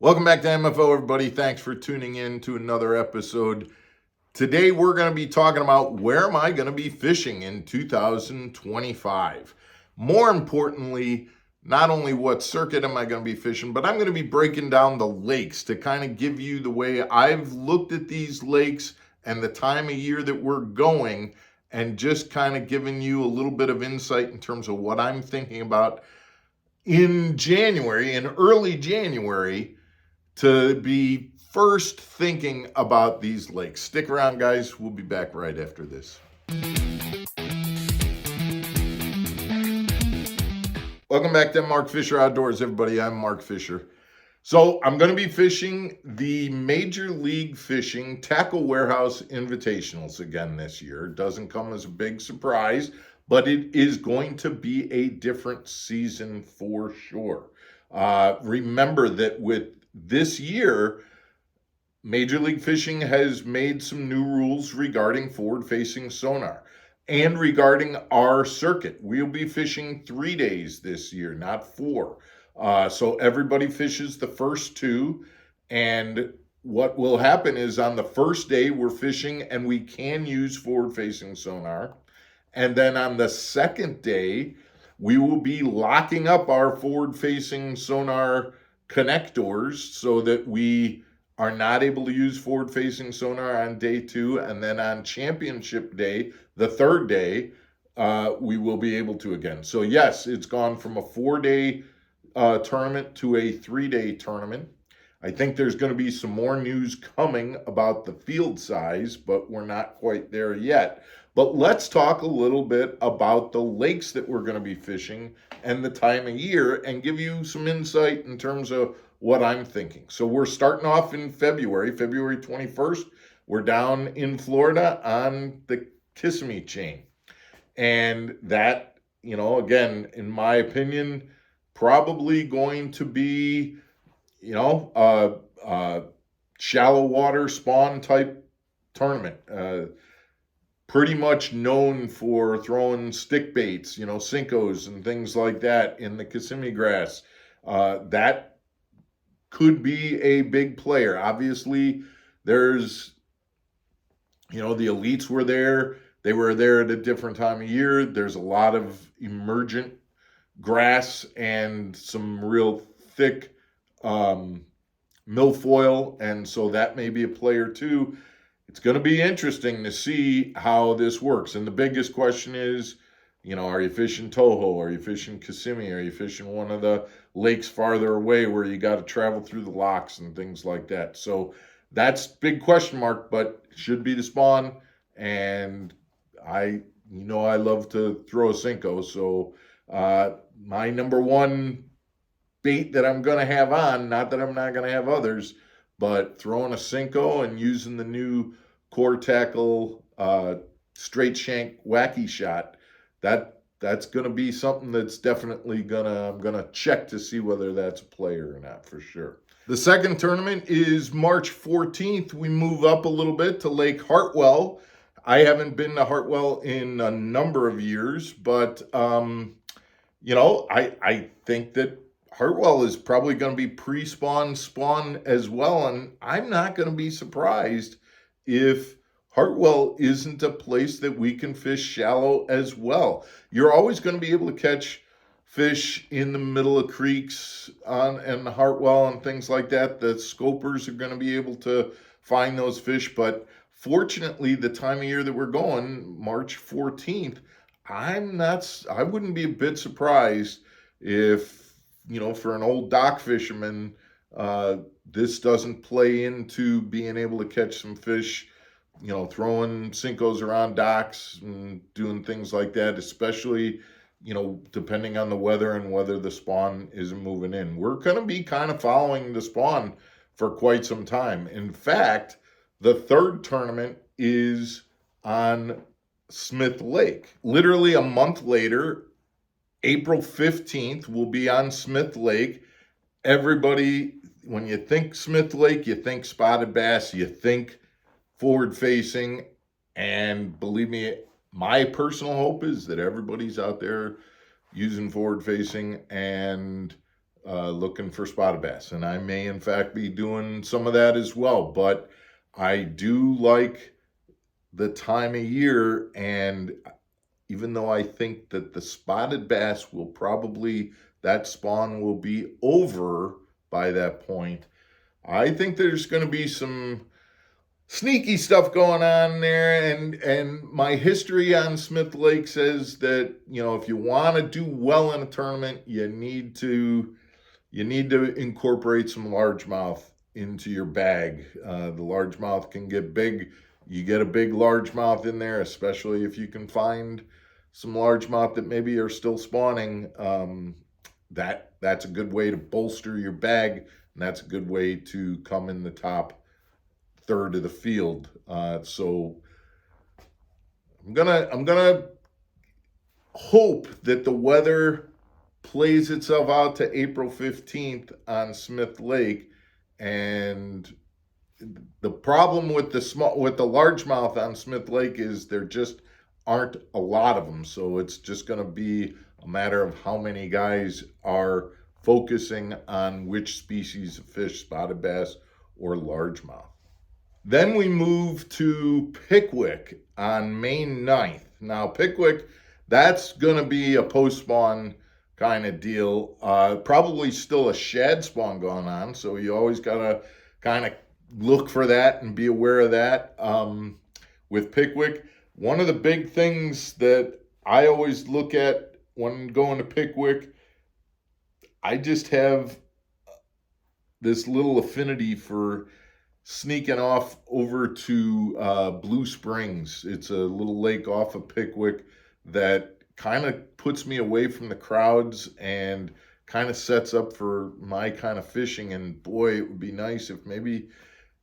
Welcome back to MFO, everybody. Thanks for tuning in to another episode. Today, we're going to be talking about where am I going to be fishing in 2025. More importantly, not only what circuit am I going to be fishing, but I'm going to be breaking down the lakes to kind of give you the way I've looked at these lakes and the time of year that we're going, and just kind of giving you a little bit of insight in terms of what I'm thinking about in January, in early January, to be first thinking about these lakes. Stick around, guys. We'll be back right after this. Welcome back to Mark Fisher Outdoors, everybody. I'm Mark Fisher. So I'm going to be fishing the Major League Fishing Tackle Warehouse Invitationals again this year. It doesn't come as a big surprise, but it is going to be a different season for sure. Remember that with this year, Major League Fishing has made some new rules regarding forward-facing sonar and regarding our circuit. We'll be fishing 3 days this year, not 4. So everybody fishes the first 2, and what will happen is on the first day we're fishing and we can use forward-facing sonar, and then on the second day we will be locking up our forward-facing sonar connectors so that we are not able to use forward-facing sonar on day 2, and then on championship day, the third day, we will be able to again. So yes, it's gone from a 4-day tournament to a 3-day tournament. I think there's going to be some more news coming about the field size, but we're not quite there yet. But let's talk a little bit about the lakes that we're going to be fishing and the time of year, and give you some insight in terms of what I'm thinking. So we're starting off in February 21st. We're down in Florida on the Kissimmee chain. And that, again, in my opinion, probably going to be, shallow water spawn type tournament. Pretty much known for throwing stick baits, Cincos and things like that in the Kissimmee grass. That could be a big player. Obviously, there's, the elites were there. They were there at a different time of year. There's a lot of emergent grass and some real thick milfoil, and so that may be a player too. It's going to be interesting to see how this works. And the biggest question is, are you fishing Toho? Are you fishing Kissimmee? Are you fishing one of the lakes farther away where you got to travel through the locks and things like that? So that's big question mark, but it should be the spawn. And I love to throw a Cinco. So my number one bait that I'm going to have on, not that I'm not going to have others, but throwing a Cinco and using the new Core Tackle straight shank wacky shot, that's going to be something that's definitely I'm gonna check to see whether that's a player or not for sure. The second tournament is March 14th. We move up a little bit to Lake Hartwell. I haven't been to Hartwell in a number of years, but I think that Hartwell is probably going to be pre-spawn, spawn as well, and I'm not going to be surprised if Hartwell isn't a place that we can fish shallow as well. You're always going to be able to catch fish in the middle of creeks and Hartwell and things like that. The scopers are going to be able to find those fish, but fortunately, the time of year that we're going, March 14th, I wouldn't be a bit surprised if, for an old dock fisherman, this doesn't play into being able to catch some fish, throwing Cincos around docks and doing things like that, especially, depending on the weather and whether the spawn isn't moving in. We're going to be kind of following the spawn for quite some time. In fact, the third tournament is on Smith Lake. Literally a month later, April 15th, we'll be on Smith Lake. Everybody, when you think Smith Lake, you think spotted bass, you think forward facing, and believe me, my personal hope is that everybody's out there using forward facing and looking for spotted bass. And I may, in fact, be doing some of that as well. But I do like the time of year. And even though I think that the spotted bass will probably, that spawn will be over by that point, I think there's going to be some sneaky stuff going on there. And my history on Smith Lake says that, if you want to do well in a tournament, you need to incorporate some largemouth into your bag. The largemouth can get big. You get a big largemouth in there, especially if you can find some largemouth that maybe are still spawning. That's a good way to bolster your bag, and that's a good way to come in the top third of the field. So I'm gonna hope that the weather plays itself out to April 15th on Smith Lake. And the problem with the largemouth on Smith Lake is there just aren't a lot of them. So it's just going to be a matter of how many guys are focusing on which species of fish, spotted bass or largemouth. Then we move to Pickwick on May 9th. Now, Pickwick, that's going to be a post-spawn kind of deal. Probably still a shad spawn going on, so you always got to kind of look for that and be aware of that. With Pickwick, one of the big things that I always look at when going to Pickwick, I just have this little affinity for sneaking off over to Blue Springs. It's a little lake off of Pickwick that kind of puts me away from the crowds and kind of sets up for my kind of fishing. And boy, it would be nice if maybe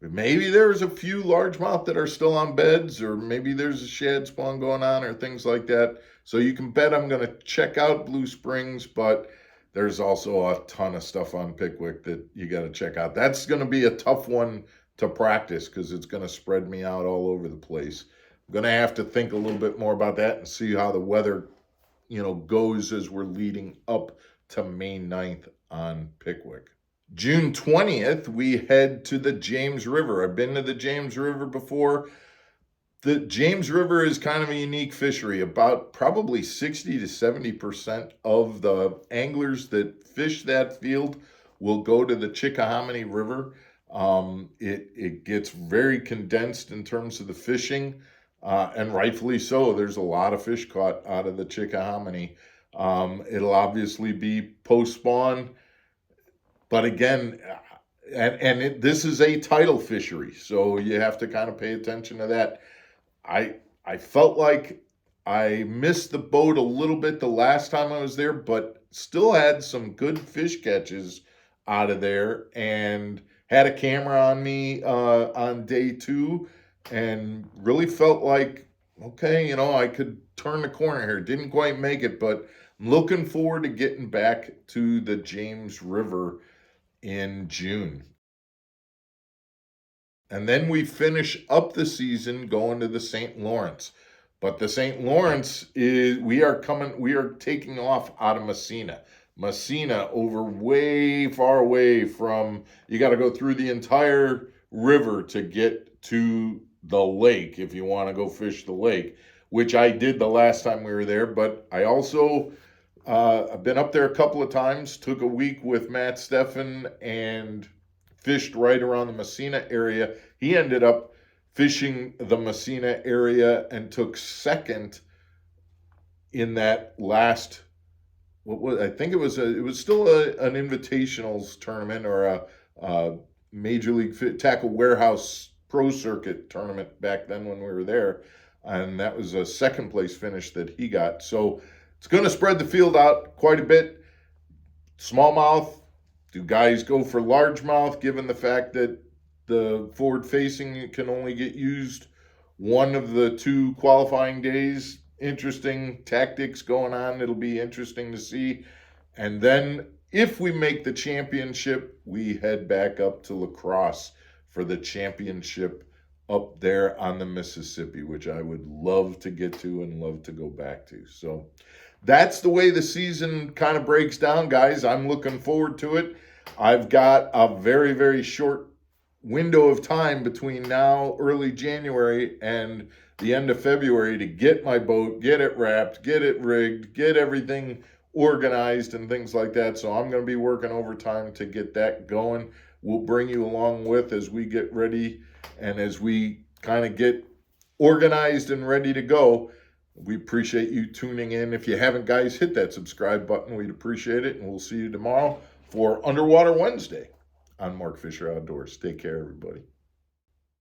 there's a few largemouth that are still on beds, or maybe there's a shad spawn going on or things like that. So you can bet I'm going to check out Blue Springs, but there's also a ton of stuff on Pickwick that you got to check out. That's going to be a tough one to practice because it's going to spread me out all over the place. I'm going to have to think a little bit more about that and see how the weather, goes as we're leading up to May 9th on Pickwick. June 20th, we head to the James River. I've been to the James River before. The James River is kind of a unique fishery. About probably 60 to 70% of the anglers that fish that field will go to the Chickahominy River. It gets very condensed in terms of the fishing, and rightfully so. There's a lot of fish caught out of the Chickahominy. It'll obviously be post-spawn, but again, this is a tidal fishery, so you have to kind of pay attention to that. I felt like I missed the boat a little bit the last time I was there, but still had some good fish catches out of there, and had a camera on me on day 2, and really felt like, okay, I could turn the corner here. Didn't quite make it, but I'm looking forward to getting back to the James River in June. And then we finish up the season going to the St. Lawrence. But the St. Lawrence we are taking off out of Massena. Massena, over way far away from, you got to go through the entire river to get to the lake if you want to go fish the lake, which I did the last time we were there. But I also, I've been up there a couple of times, took a week with Matt Steffen and fished right around the Massena area. He ended up fishing the Massena area and took second in that last, I think it was still an invitationals tournament, or a Major League Tackle Warehouse Pro Circuit tournament back then when we were there, and that was a second place finish that he got. So it's going to spread the field out quite a bit. Smallmouth, do guys go for largemouth, given the fact that the forward facing can only get used one of the 2 qualifying days? Interesting tactics going on. It'll be interesting to see. And then if we make the championship, we head back up to La Crosse for the championship up there on the Mississippi, which I would love to get to and love to go back to. So that's the way the season kind of breaks down, guys. I'm looking forward to it. I've got a very, very short window of time between now, early January, and the end of February to get my boat, get it wrapped, get it rigged, get everything organized and things like that. So I'm going to be working overtime to get that going. We'll bring you along with as we get ready and as we kind of get organized and ready to go. We appreciate you tuning in. If you haven't, guys, hit that subscribe button. We'd appreciate it. And we'll see you tomorrow for Underwater Wednesday on Mark Fisher Outdoors. Take care, everybody.